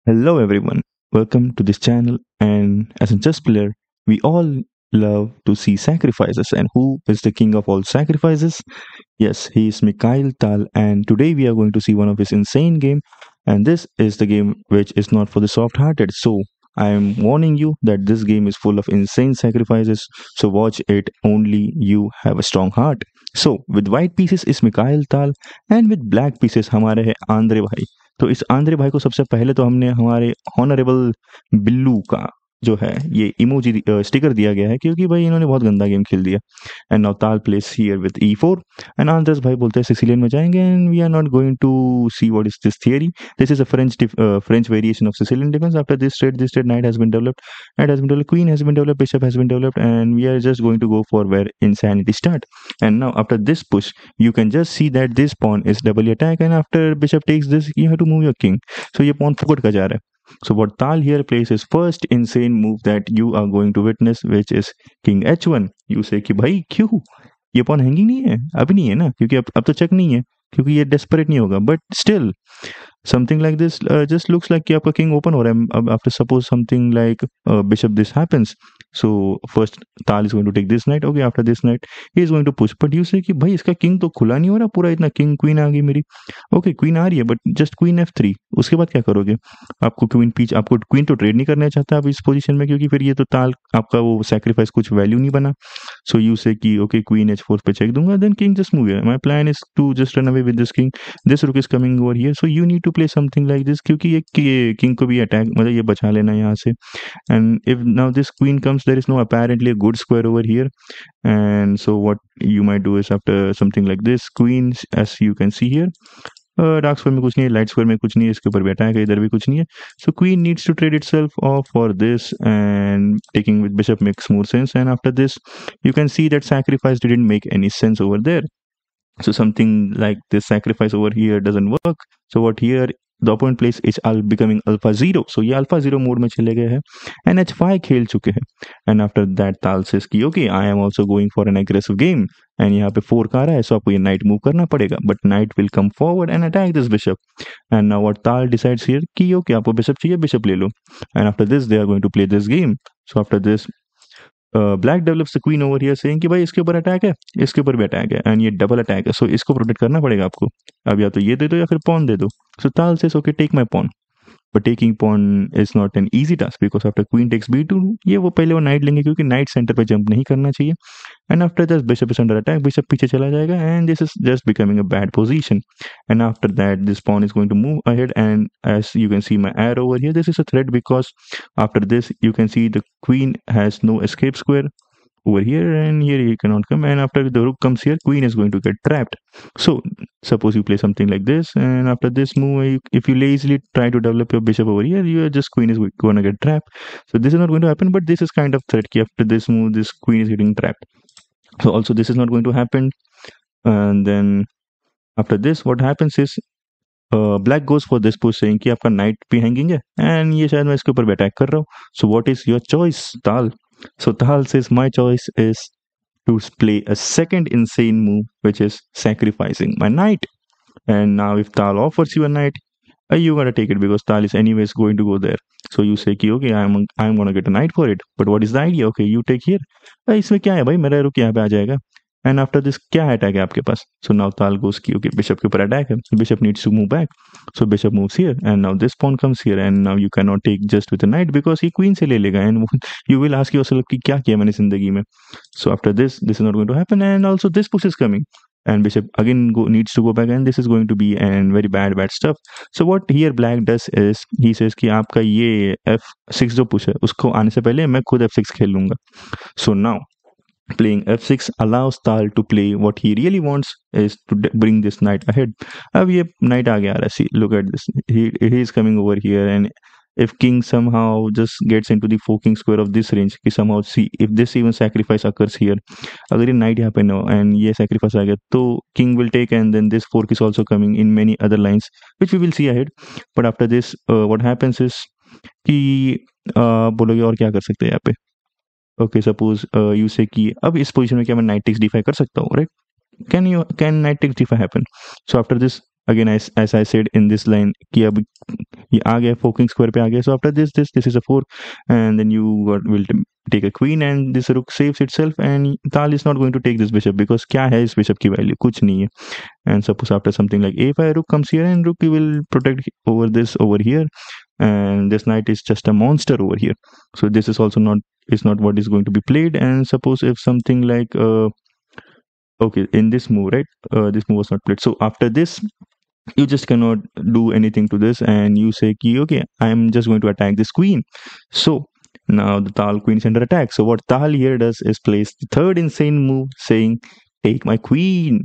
Hello everyone, welcome to this channel. And as a chess player, we all love to see sacrifices. And who is the king of all sacrifices? Yes, he is Mikhail Tal. And today we are going to see one of his insane game. And this is the game which is not for the soft-hearted. So I am warning you that this game is full of insane sacrifices. So watch it. Only you have a strong heart. So with white pieces is Mikhail Tal and with black pieces हमारे है Andre भाई. तो इस Andre भाई को सबसे पहले तो हमने हमारे हॉनरेबल बिल्लू का जो है ये इमोजी स्टिकर दिया गया है क्योंकि भाई इन्होंने बहुत गंदा गेम खेल दिया. And now Tal plays here with E4 and Andres भाई बोलते हैं सिसिलियन में जाएंगे and we are not going to see what is this theory. This is a French variation of Sicilian defence. After this state knight has been developed, queen has been developed, bishop has been developed and we are just going to go for where insanity start. And now after this push you can just see that this pawn is double attack and after bishop takes this you have to move your king. So ये pawn फुकट का जा रहा है. So what Tal here plays is first insane move that you are going to witness, which is king h1. You say कि भाई क्यों ये pawn हैंगिंग नहीं है? अभी नहीं है ना, क्योंकि अब तो चेक नहीं है, क्योंकि ये desperate नहीं होगा. But still something like this just looks like कि आपका king open हो रहा है. अब after suppose something like bishop this happens. So first Tal is going to take this knight. Okay, after this knight he is going to push. But you say कि भाई इसका king तो खुला नहीं हो रहा पूरा, इतना king queen आ गई मेरी. Okay, queen आ रही है but just queen f3. उसके बाद क्या करोगे? आपको queen तो ट्रेड नहीं करना चाहता आप इस पोजीशन में, क्योंकि फिर ये तो ताल आपका वो sacrifice कुछ वैल्यू नहीं बना. So you say कि okay queen h4 पे चेक दूंगा, then king just move here. My plan is to just run away with this king. This rook is coming over here, so you need to play something like this क्योंकि ये king को भी attack मतलब ये बचा लेना यहाँ से. And if now this queen comes, there is no apparently a good square over here. And so what you might do is after something like this, queen as you can see here, dark square में कुछ नहीं है, light square में कुछ नहीं है, इसके ऊपर भी अटैक है, इधर भी कुछ नहीं है. So queen needs to trade itself off for this and taking with bishop makes more sense. And after this you can see that sacrifice didn't make any sense over there. So something like this sacrifice over here doesn't work. So what here the opponent plays is becoming alpha 0. So ये alpha 0 mode में चले गए हैं and h5 खेल चुके हैं. And after that ताल says कि okay I am also going for an aggressive game. and यहाँ पे 4 का आ रहा है, so आपको ये knight move करना पड़ेगा. but knight will come forward and attack this bishop. and now what ताल decides here कि okay आपको bishop चाहिए, bishop ले लो. and after this they are going to play this game. so after this black develops the queen over here saying कि भाई इसके ऊपर attack है, इसके ऊपर भी अटैक है एंड ये डबल अटैक है. सो इसको प्रोटेक्ट करना पड़ेगा आपको. अब या तो ये दे दो या फिर पॉन दे दो. So Tal says okay take my pawn. But taking pawn is not an easy task because after queen takes b2 ये वो पहले वो नाइट लेंगे क्योंकि नाइट सेंटर पे जंप नहीं करना चाहिए. And after this bishop is under attack, bishop पीछे चला जाएगा and this is just becoming a bad position. And after that this pawn is going to move ahead and as you can see my arrow over here this is a threat because after this you can see the queen has no escape square over here and here he cannot come. And after the rook comes here, queen is going to get trapped. So suppose you play something like this and after this move if you lazily try to develop your bishop over here, your just queen is going to get trapped. So this is not going to happen, but this is kind of threat ki after this move this queen is getting trapped. So also this is not going to happen. And then after this what happens is black goes for this push saying कि आपका night भी hanging है and ये शायद मैं इसके ऊपर भी अटैक कर रहा हूँ. So what is your choice ताल? सो Tal says my choice is to play a second insane move, which is sacrificing my knight. And now if Tal offers you a knight, you gotta take it because Tal is anyways going to go there. So you say कि okay I'm gonna get a knight for it. But what is the idea? Okay, you take here. इसमें क्या है भाई, मेरा रुक यहाँ पे आ जाएगा. And after this क्या अटैक है आपके पास? So now Tal goes कि okay bishop के ऊपर अटैक है. So bishop needs to move back. So bishop moves here and now this pawn comes here and now you cannot take just with a knight because he queen से ले लेगा and you will ask yourself कि क्या किया मैंने जिंदगी में. So after this is not going to happen and also this push is coming. And bishop again needs to go back and this is going to be and very bad stuff. So what here black does is he says कि आपका ये f6 जो push है उसको आने से पहले मैं खुद f6 खेल लूंगा. So now playing f6 allows Tal to play what he really wants is to bring this knight ahead. अब ये knight आ गया आ रहा है. See, look at this. He is coming over here and if king somehow just gets into the forking square of this range कि somehow see if this even sacrifice occurs here, अगर ये knight यहाँ पे ना and ये sacrifice आ गया तो king will take and then this fork is also coming in many other lines which we will see ahead. But after this what happens is कि बोलोगे और क्या कर सकते हैं यहाँ पे. ओके सपोज यू से कि अब इस पोजीशन में क्या मैं नाइट टेक्स d5 कर सकता हूँ, right? Can knight takes d5 happen? So after this again as I said in this line कि अब ये आ गया, फोकिंग स्क्वायर पे आ गया. So after this is a 4, and then you will take a queen and this rook saves itself, and Tal is not going to take this bishop because क्या है इस bishop की value, कुछ नहीं है. And suppose after something like a5, rook comes here and rook will protect over this over here, and this knight is just a monster over here. So this is also not what is going to be played. And suppose if something like okay, in this move, right, this move was not played. So after this you just cannot do anything to this, and you say ki, okay, I'm just going to attack this queen. So now the Tal queen is under attack. So what Tal here does is place the third insane move saying take my queen.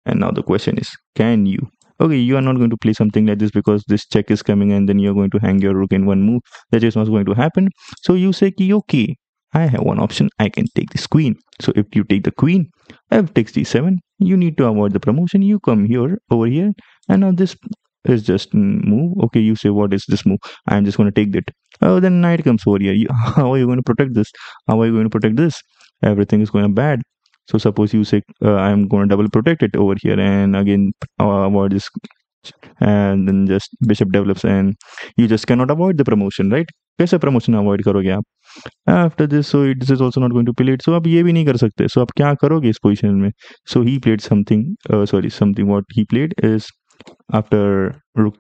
And now the question is, can you? Okay, you are not going to play something like this because this check is coming and then you're going to hang your rook in one move. That is not going to happen. So you say ki, okay, I have one option, I can take this queen. So if you take the queen, f takes d7, you need to avoid the promotion, you come here over here, and now this is just move. Okay, you say what is this move, I'm just going to take that. Oh, then knight comes over here. How are you going to protect this? How are you going to protect this? Everything is going bad. So suppose you say I'm going to double protect it over here, and again avoid this, and then just bishop develops and you just cannot avoid the promotion, right? कैसे promotion avoid करोगे आप? After this, so this is also not going to play it. So आप ये भी नहीं कर सकते. So आप क्या करोगे इस position में? So he played something. Something what he played is after rook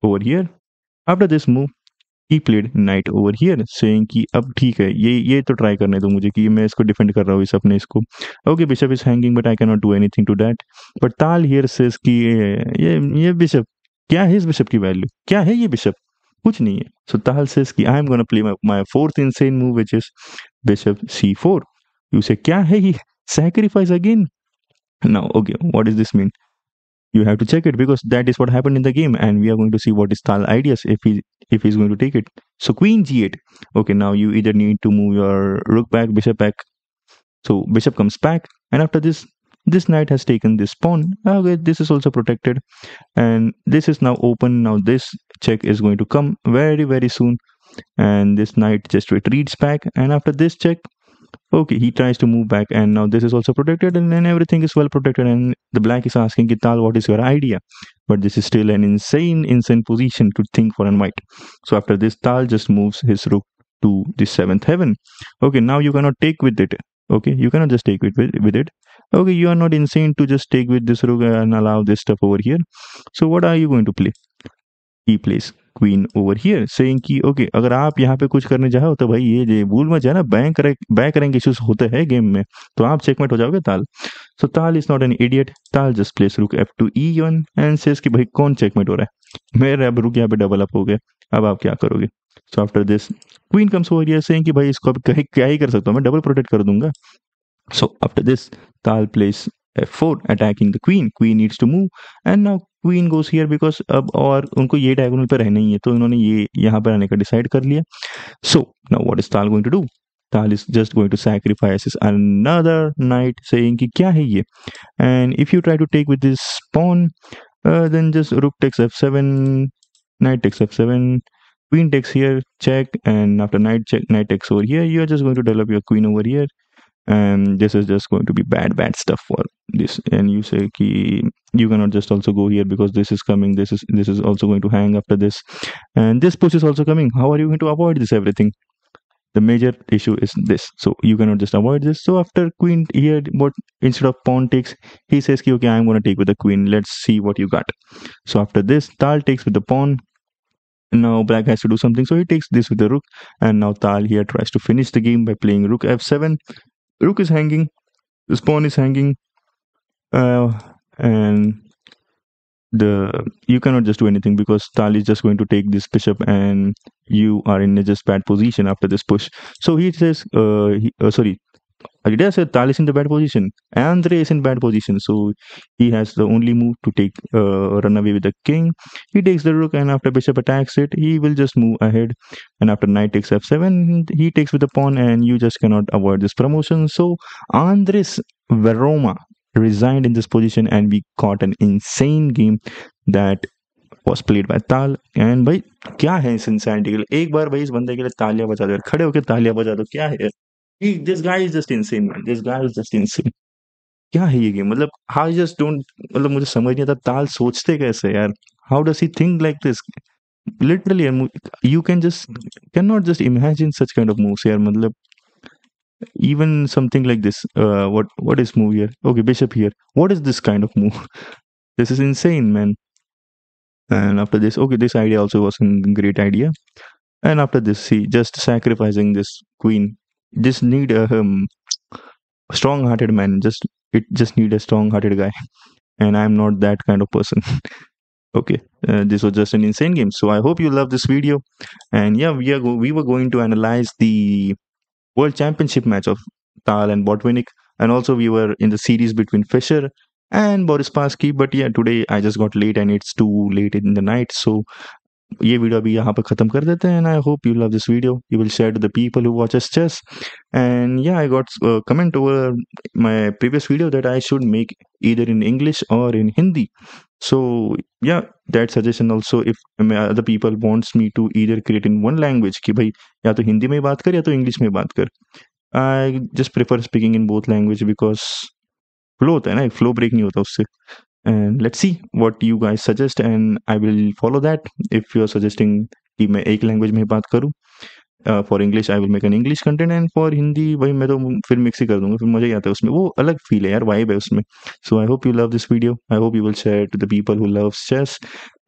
over here. After this move, he played knight over here, saying कि अब ठीक है, ये तो try करने दो मुझे कि मैं इसको defend कर रहा हूँ इस अपने इसको. Okay, bishop is hanging, but I cannot do anything to that. But Tal here says कि ये bishop, क्या है इस bishop की value? क्या है ये bishop? कुछ नहीं है. So Tal says कि I am gonna play my fourth insane move, which is bishop c4. You say क्या है ये? Sacrifice again. Now, okay, what does this mean? You have to check it because that is what happened in the game, and we are going to see what is Tal ideas if he's going to take it. So queen g8. Okay, now you either need to move your rook back, bishop back. So bishop comes back, and after this knight has taken this pawn. Okay, this is also protected, and this is now open. Now this check is going to come very soon, and this knight just retreats back, and after this check, okay, he tries to move back, and now this is also protected, and then everything is well protected, and the black is asking Gital, what is your idea? But this is still an insane position to think for an white. So after this, Tal just moves his rook to the 7th heaven. Okay, now you cannot take with it. Okay, you cannot just take with it. Okay, you are not insane to just take with this rook and allow this stuff over here. So what are you going to play? He plays queen over here saying कि okay, अगर आप यहाँ पे कुछ करने चाहो तो भाई ये भूल मत जाना, बैक रैंक इश्यूज होते हैं गेम में, तो आप चेकमेट हो जाओगे ताल. सो ताल इज नॉट एन इडियट. ताल जस्ट प्लेस रुक f2 e1 एंड सेज कि भाई कौन चेकमेट हो रहा है, मेरे अब रुक यहाँ पे डबल अप हो गया, अब आप क्या करोगे? सो after this queen comes over here saying कि भाई इसको अब क्या ही कर सकता हूँ, मैं डबल प्रोटेक्ट कर दूंगा. सो आफ्टर दिस ताल place f4 attacking the queen needs to move, and now queen goes here because अब और उनको ये डायगोनल पे रहना ही है, तो इन्होंने ये यहाँ पर आने का डिसाइड कर लिया. So now what is Tal going to do? Tal is just going to sacrifice another knight saying कि क्या है ये, and if you try to take with this pawn then just रुक takes f7, knight takes f7, queen takes here, check, and after knight check, knight takes over here, you are just going to develop your queen over here, and this is just going to be bad stuff for this. And you say ki you cannot just also go here because this is coming, this is also going to hang after this, and this push is also coming. How are you going to avoid this everything? The major issue is this, so you cannot just avoid this. So after queen here, what instead of pawn takes, he says ki okay, I'm going to take with the queen, let's see what you got. So after this, Tal takes with the pawn. Now black has to do something, so he takes this with the rook, and now Tal here tries to finish the game by playing rook f7. Rook is hanging, this pawn is hanging, and you cannot just do anything because Tal is just going to take this bishop, and you are in a just bad position after this push. So he says, did I say Tal is in the bad position? Andre is in bad position, so he has the only move to take run away with the king. He takes the rook, and after bishop attacks it, he will just move ahead. And after knight takes f7, he takes with the pawn, and you just cannot avoid this promotion. So Andres Veroma resigned in this position, and we got an insane game that was played by Tal. And भाई क्या है इस insanity के लिए? एक बार भाई इस बंदे के लिए तालियां बजा दो, खड़े होकर तालियां बजा दो. क्या है this guy is just insane, man. This guy is just insane. क्या है ये गेम? मतलब I just don't, मतलब मुझे समझ नहीं आता ताल सोचते कैसे यार. How does he think like this? Literally you can just cannot just imagine such kind of moves यार मतलब even something like this what is move here, okay, bishop here, what is this kind of move? This is insane, man. And after this, okay, this idea also was a great idea. And after this, see, just sacrificing this queen, just need a strong-hearted man. Just need a strong-hearted guy, and I'm not that kind of person. Okay, this was just an insane game. So I hope you love this video. And yeah, we were going to analyze the World Championship match of Tal and Botvinnik, and also we were in the series between Fischer and Boris Spassky. But yeah, today I just got late and it's too late in the night, so ये video अभी यहाँ पर ख़त्म कर देते हैं. And I hope you love this video. You will share to the people who watch us chess. And yeah, I got a comment over my previous video that I should make either in English or in Hindi. So yeah, that suggestion also, if other people wants me to either create in one language कि भाई या तो हिंदी में बात कर या तो English में बात कर, I just prefer speaking in both language because flow होता है ना, फ्लो ब्रेक नहीं होता उससे. And let's see what you guys suggest and I will follow that. If you are suggesting कि मैं एक लैंग्वेज में ही बात करूँ, for English I will make an English content, and for Hindi भाई मैं तो फिर मिक्स ही कर दूंगा, फिर मजा ही आता है उसमें, वो अलग फील है यार, वाइब है उसमें. So I hope you love this video. I hope you will share to the people who loves chess.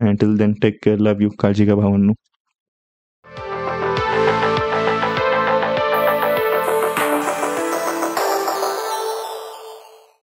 And till then take care, love you, काळजी घ्या भावांनो.